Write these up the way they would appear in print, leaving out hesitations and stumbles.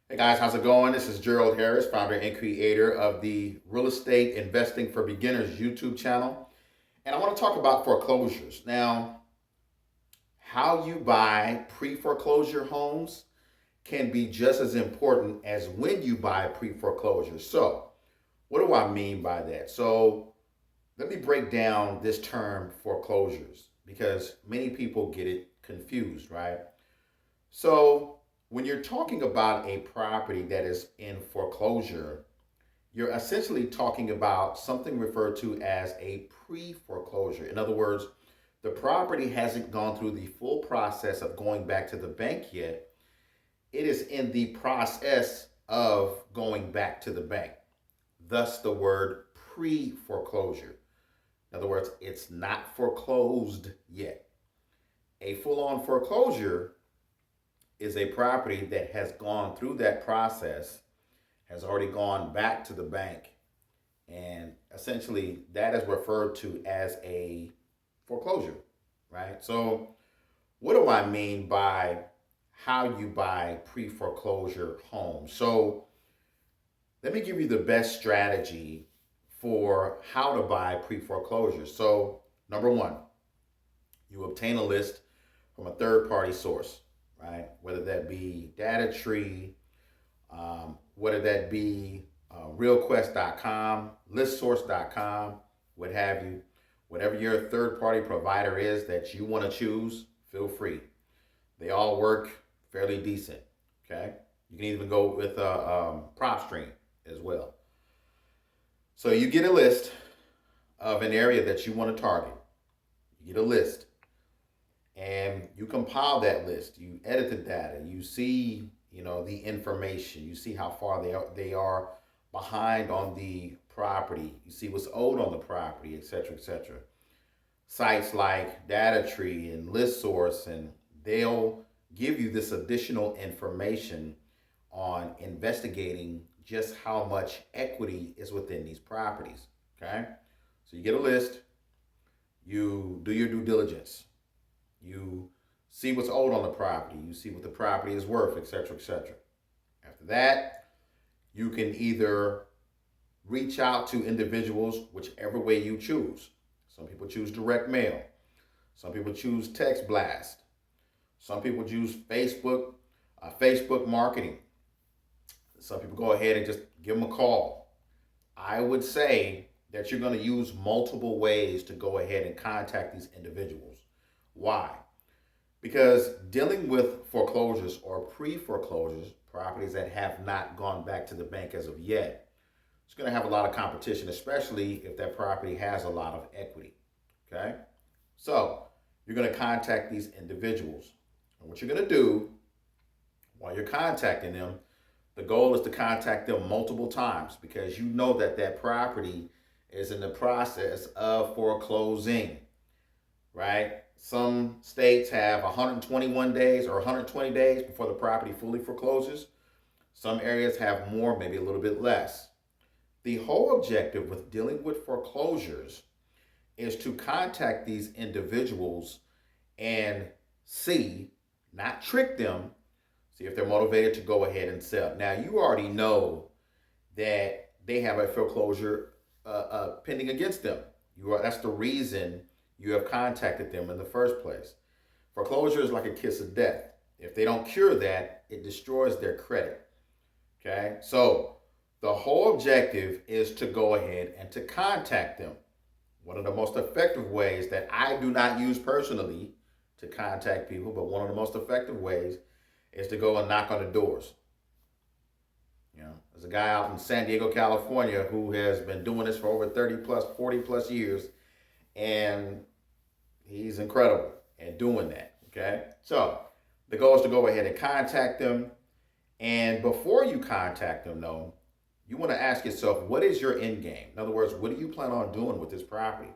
Hey guys, how's it going? This is Gerald Harris, founder and creator of the Real Estate Investing for Beginners YouTube channel. And I want to talk about foreclosures. Now, how you buy pre foreclosure homes can be just as important as when you buy pre foreclosure. So, what do I mean by that? So, let me break down this term foreclosures because many people get it confused, right? So, when you're talking about a property that is in foreclosure, you're essentially talking about something referred to as a pre foreclosure. In other words, the property hasn't gone through the full process of going back to the bank yet. It is in the process of going back to the bank. Thus, the word pre foreclosure. In other words, it's not foreclosed yet. A full on foreclosure is a property that has gone through that process, has already gone back to the bank, and essentially that is referred to as a foreclosure, right? So, what do I mean by how you buy pre foreclosure homes? So, let me give you the best strategy for how to buy pre foreclosure. So, number one, you obtain a list from a third party source, right? Whether that be Data Tree, whether that be realquest.com, listsource.com, what have you. Whatever your third party provider is that you want to choose, feel free. They all work fairly decent. Okay. You can even go with PropStream as well. So you get a list of an area that you want to target. You get a list and you compile that list. You edit the data. You see, the information. You see how far they are behind on the property. You see what's owed on the property, etc., etc. Sites like DataTree and ListSource, and they'll give you this additional information on investigating just how much equity is within these properties. Okay, so you get a list, you do your due diligence, you see what's owed on the property, you see what the property is worth, etc., etc. After that, you can either reach out to individuals whichever way you choose. Some people choose direct mail. Some people choose text blast. Some people choose Facebook marketing. Some people go ahead and just give them a call. I would say that you're going to use multiple ways to go ahead and contact these individuals. Why? Because dealing with foreclosures or pre foreclosures, properties that have not gone back to the bank as of yet, it's going to have a lot of competition, especially if that property has a lot of equity. Okay? So you're going to contact these individuals. And what you're going to do while you're contacting them, the goal is to contact them multiple times because you know that that property is in the process of foreclosing, right? Some states have 121 days or 120 days before the property fully forecloses. Some areas have more, maybe a little bit less. The whole objective with dealing with foreclosures is to contact these individuals and see, not trick them, see if they're motivated to go ahead and sell. Now, you already know that they have a foreclosure pending against them. That's the reason you have contacted them in the first place. Foreclosure is like a kiss of death. If they don't cure that, it destroys their credit. Okay? So, the whole objective is to go ahead and to contact them. One of the most effective ways that I do not use personally to contact people, but one of the most effective ways is to go and knock on the doors. There's a guy out in San Diego, California, who has been doing this for over 30 plus, 40 plus years, and he's incredible at doing that. Okay, so the goal is to go ahead and contact them, and before you contact them, though, you want to ask yourself, what is your end game? In other words, what do you plan on doing with this property?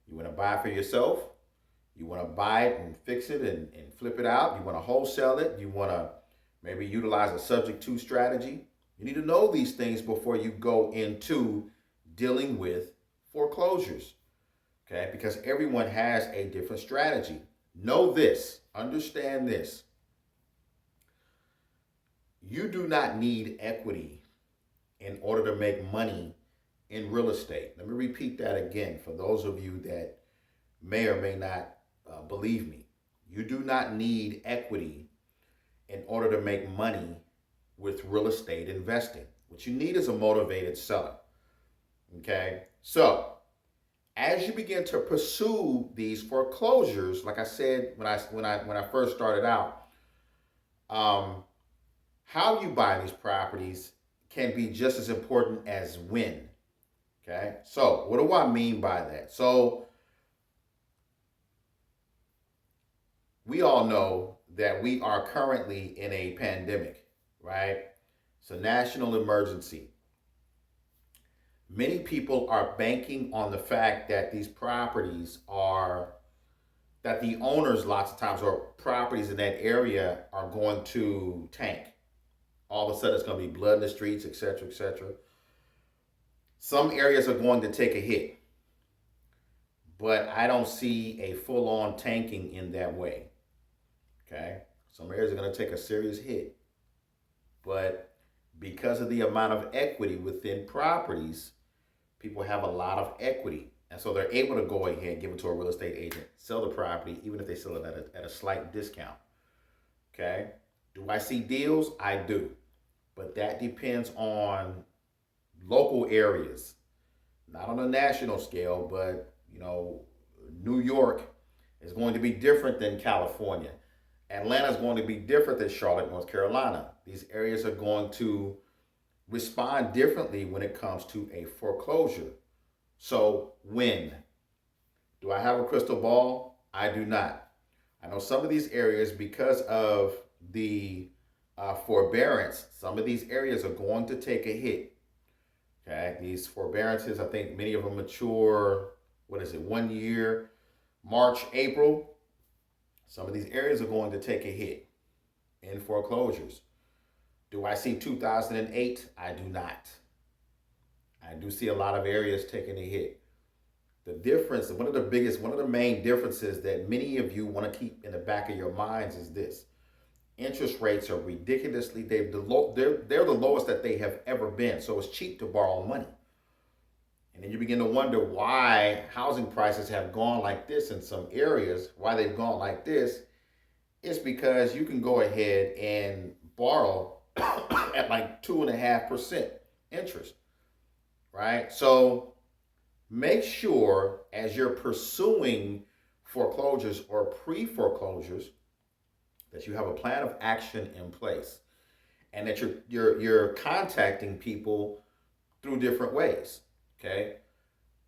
You want to buy it for yourself? You want to buy it and fix it and flip it out? You want to wholesale it? You want to maybe utilize a subject to strategy? You need to know these things before you go into dealing with foreclosures, okay? Because everyone has a different strategy. Know this, understand this. You do not need equity in order to make money in real estate. Let me repeat that again for those of you that may or may not believe me. You do not need equity in order to make money with real estate investing. What you need is a motivated seller. Okay? So, as you begin to pursue these foreclosures, like I said when I first started out, um, how you buy these properties can be just as important as when. Okay, so what do I mean by that? So we all know that we are currently in a pandemic, right? It's a national emergency. Many people are banking on the fact that these properties are, that the owners lots of times or properties in that area are going to tank. All of a sudden it's going to be blood in the streets, etc., etc. Some areas are going to take a hit, but I don't see a full on tanking in that way. Okay? Some areas are going to take a serious hit, but because of the amount of equity within properties, people have a lot of equity. And so they're able to go ahead and give it to a real estate agent, sell the property, even if they sell it at a slight discount. Okay? Do I see deals? I do. But that depends on local areas, not on a national scale, but New York is going to be different than California. Atlanta is going to be different than Charlotte, North Carolina. These areas are going to respond differently when it comes to a foreclosure. So, when? Do I have a crystal ball? I do not. I know some of these areas, because of the forbearance, some of these areas are going to take a hit. Okay, these forbearances, I think many of them mature, 1 year, March, April. Some of these areas are going to take a hit in foreclosures. Do I see 2008? I do not. I do see a lot of areas taking a hit. The difference, one of the main differences that many of you want to keep in the back of your minds is this. Interest rates are ridiculously, they're the lowest that they have ever been. So it's cheap to borrow money. And then you begin to wonder why housing prices have gone like this in some areas, why they've gone like this. It's because you can go ahead and borrow at like 2.5% interest, right? So make sure as you're pursuing foreclosures or pre-foreclosures that you have a plan of action in place, and that you're contacting people through different ways. Okay,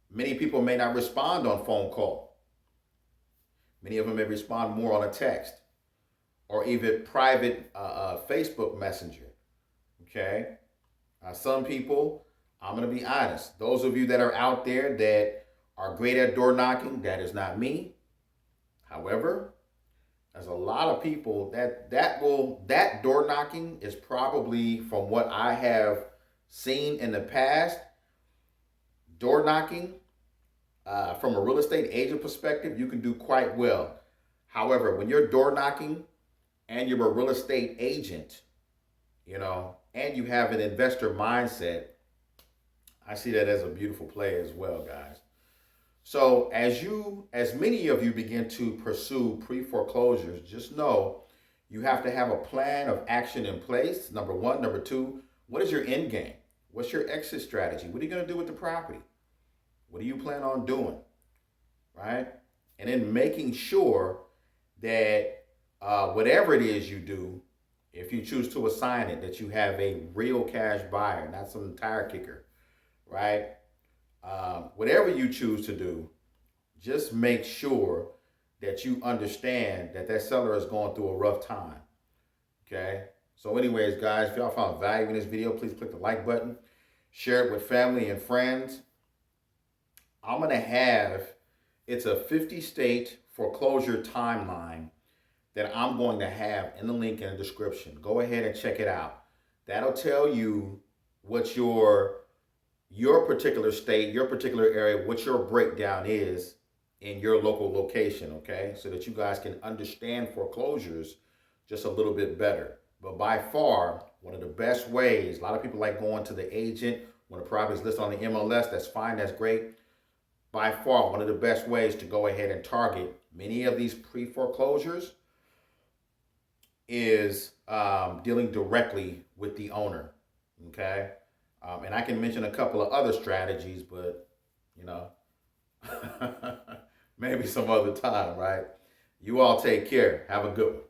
many people may not respond on phone call. Many of them may respond more on a text or even private Facebook Messenger. Okay, some people, I'm going to be honest, those of you that are out there that are great at door knocking, that is not me. However, there's a lot of people that door knocking is probably, from what I have seen in the past, door knocking from a real estate agent perspective, you can do quite well. However, when you're door knocking and you're a real estate agent, and you have an investor mindset, I see that as a beautiful play as well, guys. So as many of you begin to pursue pre-foreclosures, just know you have to have a plan of action in place. Number one. Number two, what is your end game? What's your exit strategy? What are you going to do with the property? What do you plan on doing? Right? And then making sure that whatever it is you do, if you choose to assign it, that you have a real cash buyer, not some tire kicker, right? Whatever you choose to do, just make sure that you understand that that seller is going through a rough time. Okay? So anyways, guys, if y'all found value in this video, please click the like button. Share it with family and friends. I'm going to have, it's a 50-state foreclosure timeline that I'm going to have in the link in the description. Go ahead and check it out. That'll tell you what your particular state, your particular area, what your breakdown is in your local location, okay? So that you guys can understand foreclosures just a little bit better. But by far, one of the best ways, a lot of people like going to the agent when a property is listed on the MLS. That's fine, that's great. By far, one of the best ways to go ahead and target many of these pre-foreclosures is dealing directly with the owner. Okay. And I can mention a couple of other strategies, but you know, maybe some other time, right? You all take care. Have a good one.